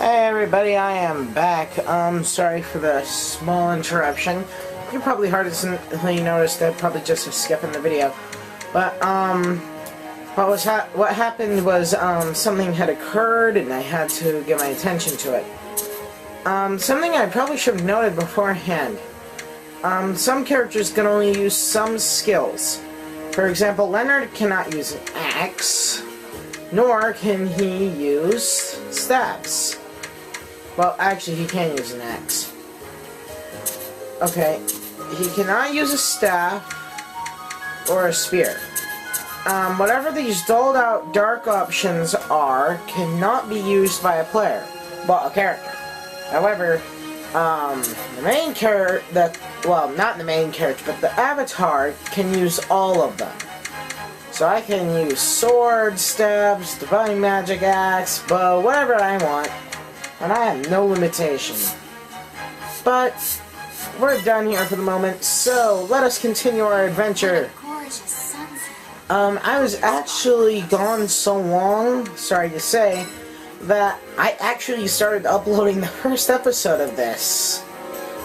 Hey everybody, I am back. Sorry for the small interruption. You probably hardly noticed that, probably just skipping the video. But, what happened was, something had occurred and I had to get my attention to it. Something I probably should have noted beforehand. Some characters can only use some skills. For example, Leonard cannot use an axe, nor can he use stabs. Well, actually, he can use an axe. Okay, he cannot use a staff or a spear. Whatever these doled out dark options are cannot be used by a player. Well, a character. However, the main character, well, not the main character, but the avatar can use all of them. So I can use sword, stabs, divine magic, axe, bow, whatever I want. And I have no limitation. But we're done here for the moment, so let us continue our adventure. I was actually gone so long, sorry to say, that I actually started uploading the first episode of this.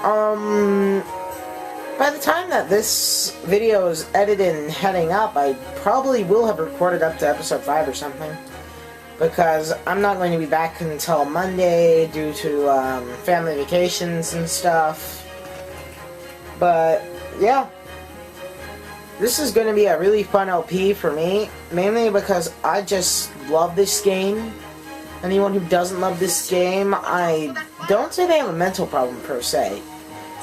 By the time that this video is edited and heading up, I probably will have recorded up to episode 5 or something. Because I'm not going to be back until Monday due to family vacations and stuff. But yeah, this is going to be a really fun LP for me, mainly because I just love this game. Anyone who doesn't love this game, I don't say they have a mental problem per se.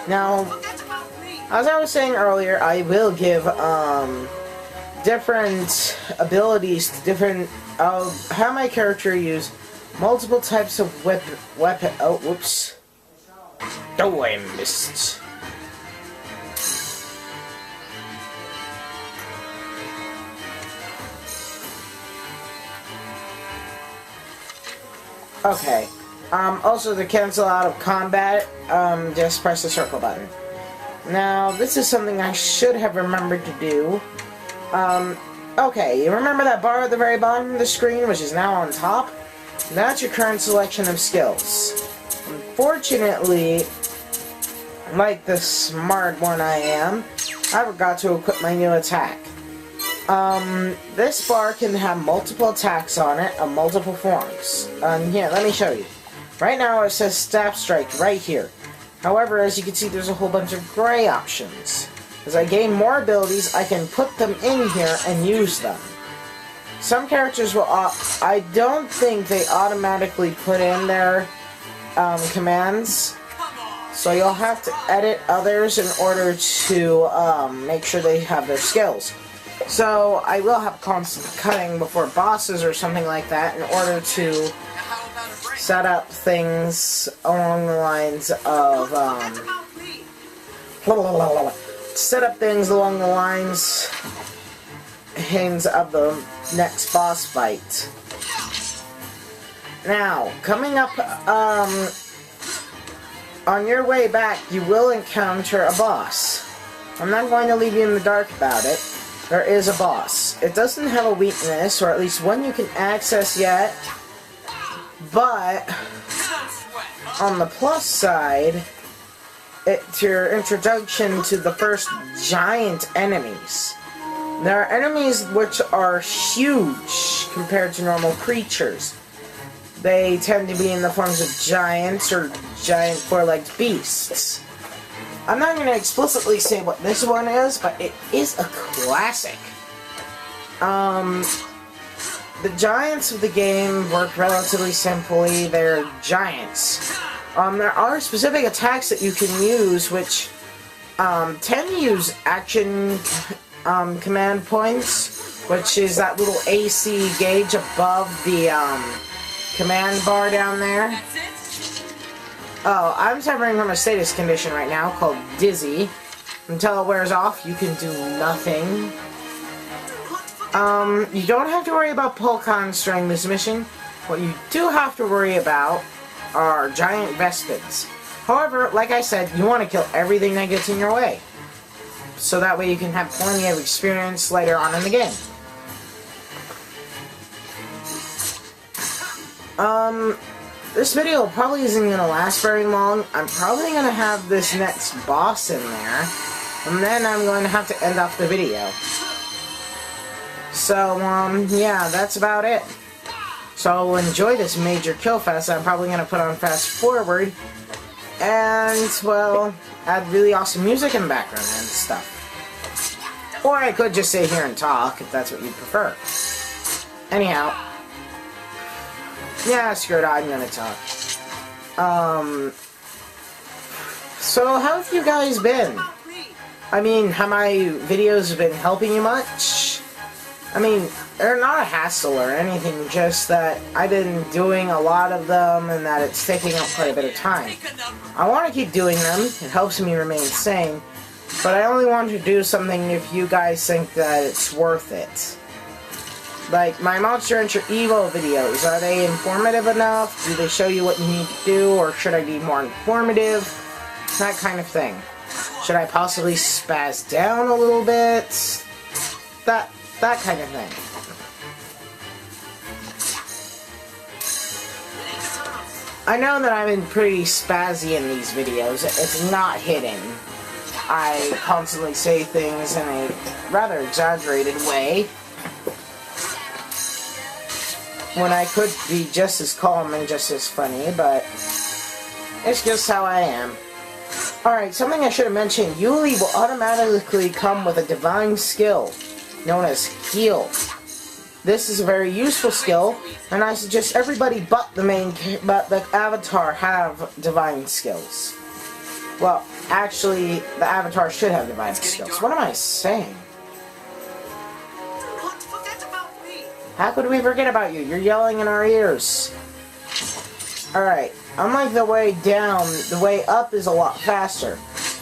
Now, as I was saying earlier, I will give different abilities to different. I'll have my character use multiple types of weapon. Oh, whoops! Oh, I missed. Okay. Also, to cancel out of combat, just press the circle button. Now, this is something I should have remembered to do. Okay, you remember that bar at the very bottom of the screen, which is now on top? That's your current selection of skills. Unfortunately, like the smart one I am, I forgot to equip my new attack. This bar can have multiple attacks on it of multiple forms. Here, let me show you. Right now it says Staff Strike right here. However, as you can see, there's a whole bunch of gray options. As I gain more abilities, I can put them in here and use them. Some characters will I don't think they automatically put in their commands. So you'll have to edit others in order to make sure they have their skills. So I will have constant cutting before bosses or something like that in order to set up things along the lines of of the next boss fight. Now, coming up, on your way back, you will encounter a boss. I'm not going to leave you in the dark about it. There is a boss. It doesn't have a weakness, or at least one you can access yet, but on the plus side, it's your introduction to the first giant enemies. There are enemies which are huge compared to normal creatures. They tend to be in the forms of giants or giant four-legged beasts. I'm not going to explicitly say what this one is, but it is a classic. The giants of the game work relatively simply. They're giants. There are specific attacks that you can use which tend to use action command points, which is that little AC gauge above the command bar down there. Oh, I'm suffering from a status condition right now called Dizzy. Until it wears off, you can do nothing. You don't have to worry about Pulcons during this mission. What you do have to worry about are giant Vespids. However, like I said, you want to kill everything that gets in your way. So that way you can have plenty of experience later on in the game. this video probably isn't going to last very long. I'm probably going to have this next boss in there, and then I'm going to have to end off the video. So, yeah, that's about it. So enjoy this major kill fest. I'm probably going to put on fast forward, and, well, add really awesome music in the background and stuff. Or I could just sit here and talk, if that's what you prefer. Anyhow. Yeah, screw it, I'm gonna talk. So how have you guys been? I mean, have my videos been helping you much? I mean, they're not a hassle or anything, just that I've been doing a lot of them and that it's taking up quite a bit of time. I want to keep doing them, it helps me remain sane, but I only want to do something if you guys think that it's worth it. Like, my Monster Hunter Evo videos, are they informative enough? Do they show you what you need to do, or should I be more informative? That kind of thing. Should I possibly spaz down a little bit? That kind of thing. I know that I've been pretty spazzy in these videos. It's not hidden. I constantly say things in a rather exaggerated way, when I could be just as calm and just as funny, but it's just how I am. Alright, something I should have mentioned. Yuli will automatically come with a divine skill, known as Heal. This is a very useful skill, and I suggest everybody but the avatar have divine skills. Well, actually, the avatar should have divine skills. What am I saying? How could we forget about you? You're yelling in our ears. Alright, unlike the way down, the way up is a lot faster.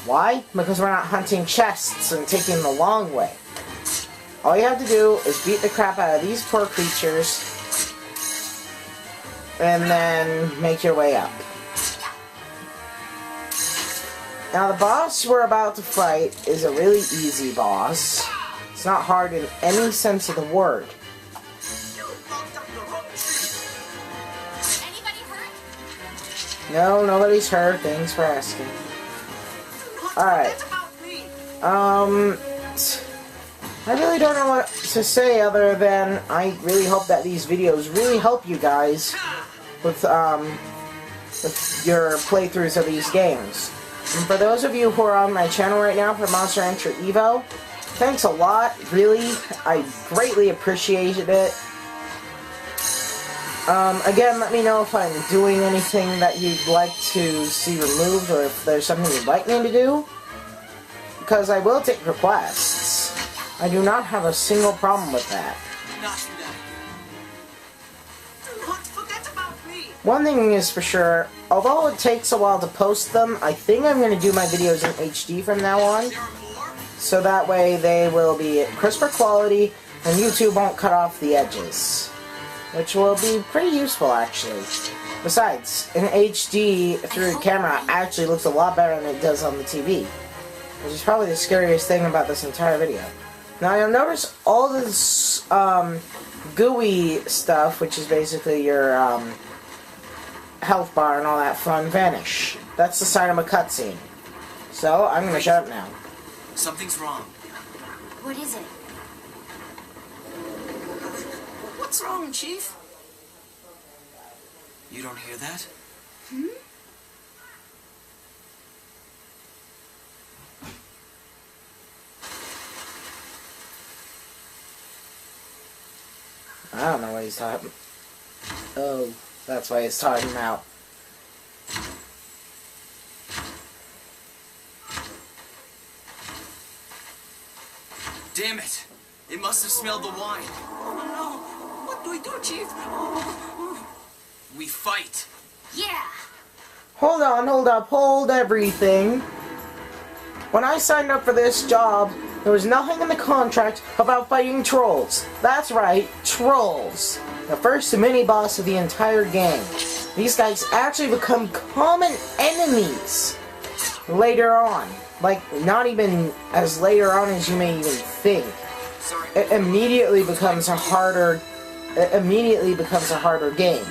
Why? Because we're not hunting chests and taking the long way. All you have to do is beat the crap out of these poor creatures, and then make your way up. Now the boss we're about to fight is a really easy boss. It's not hard in any sense of the word. No, nobody's hurt. Thanks for asking. Alright. I really don't know what to say other than I really hope that these videos really help you guys with your playthroughs of these games. And for those of you who are on my channel right now for Monster Hunter Evo, thanks a lot. Really, I greatly appreciated it. Again, let me know if I'm doing anything that you'd like to see removed, or if there's something you'd like me to do, because I will take requests. I do not have a single problem with that. One thing is for sure, although it takes a while to post them, I think I'm going to do my videos in HD from now on, so that way they will be at crisper quality, and YouTube won't cut off the edges. Which will be pretty useful, actually. Besides, in HD, through the camera, actually looks a lot better than it does on the TV. Which is probably the scariest thing about this entire video. Now, you'll notice all this, gooey stuff, which is basically your, health bar and all that fun, vanish. That's the sign of a cutscene. So, I'm gonna shut up now. Something's wrong. What is it? What's wrong, Chief? You don't hear that? Hmm? I don't know what he's talking. Oh, that's why he's talking about. Damn it! It must have smelled the wine. Oh no! What do we do, Chief? We fight. Yeah. Hold on, hold up, hold everything. When I signed up for this job, there was nothing in the contract about fighting trolls. That's right, trolls. The first mini-boss of the entire game. These guys actually become common enemies later on. Like, not even as later on as you may even think. It immediately becomes a harder game.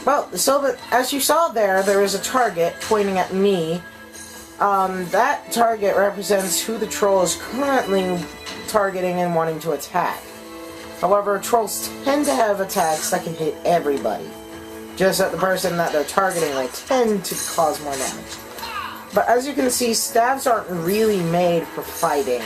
Well, so as you saw there is a target pointing at me. That target represents who the troll is currently targeting and wanting to attack. However, trolls tend to have attacks that can hit everybody. Just that the person that they're targeting will tend to cause more damage. But as you can see, stabs aren't really made for fighting.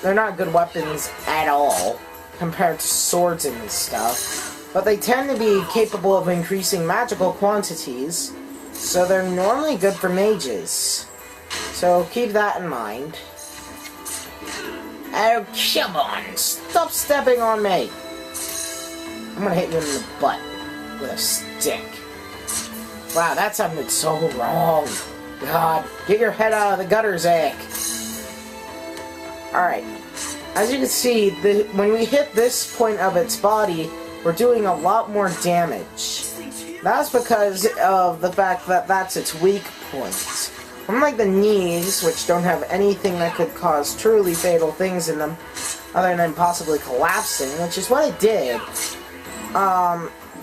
They're not good weapons at all, compared to swords and stuff. But they tend to be capable of increasing magical quantities, so they're normally good for mages. So keep that in mind. Oh, come on! Stop stepping on me! I'm gonna hit you in the butt with a stick. Wow, that sounded so wrong. God, get your head out of the gutter, Zach. Alright. As you can see, when we hit this point of its body, we're doing a lot more damage. That's because of the fact that that's its weak point. Unlike the knees, which don't have anything that could cause truly fatal things in them, other than possibly collapsing, which is what it did,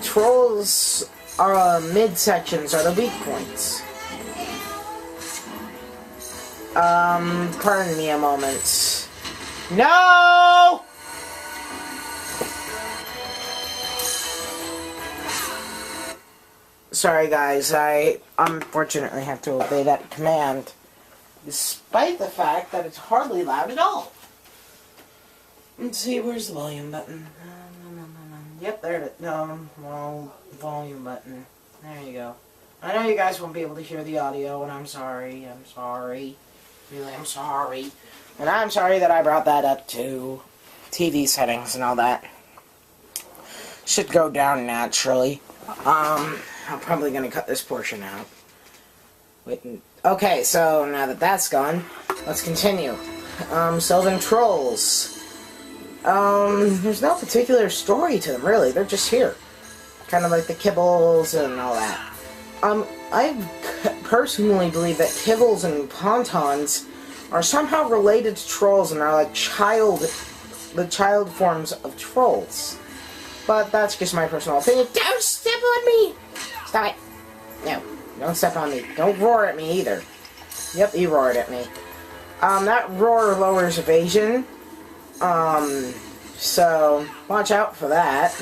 trolls' midsections are the weak points. Pardon me a moment. No! Sorry guys, I unfortunately have to obey that command, despite the fact that it's hardly loud at all. Let's see, where's the volume button? Yep, there it is. No, wrong volume button. There you go. I know you guys won't be able to hear the audio, and I'm sorry. I'm sorry. Really, I'm sorry. And I'm sorry that I brought that up too. TV settings and all that should go down naturally. I'm probably gonna cut this portion out. Wait. Okay, so now that that's gone, let's continue. Solving trolls. There's no particular story to them, really. They're just here. Kind of like the kibbles and all that. I personally believe that kibbles and pontons are somehow related to trolls and are like the child forms of trolls. But that's just my personal opinion. Don't step on me! Stop it. No, don't step on me. Don't roar at me either. Yep, he roared at me. That roar lowers evasion. So watch out for that.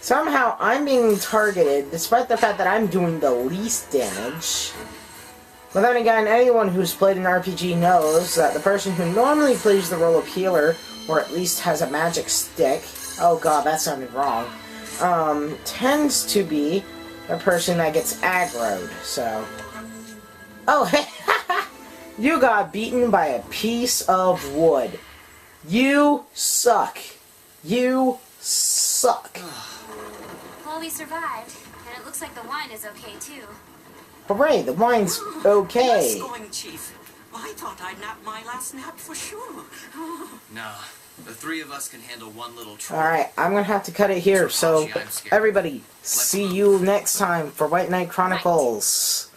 Somehow I'm being targeted, despite the fact that I'm doing the least damage. But then again, anyone who's played an RPG knows that the person who normally plays the role of healer, or at least has a magic stick, oh god, that sounded wrong, tends to be the person that gets aggroed, so... Oh, you got beaten by a piece of wood. You suck. You suck. Well, we survived, and it looks like the wine is okay, too. Hooray, the wine's okay. Nice going, Chief. I thought I'd nap my last nap for sure. No, the three of us can handle one little troll. Alright, I'm gonna have to cut it here, so everybody, see you next time for White Knight Chronicles.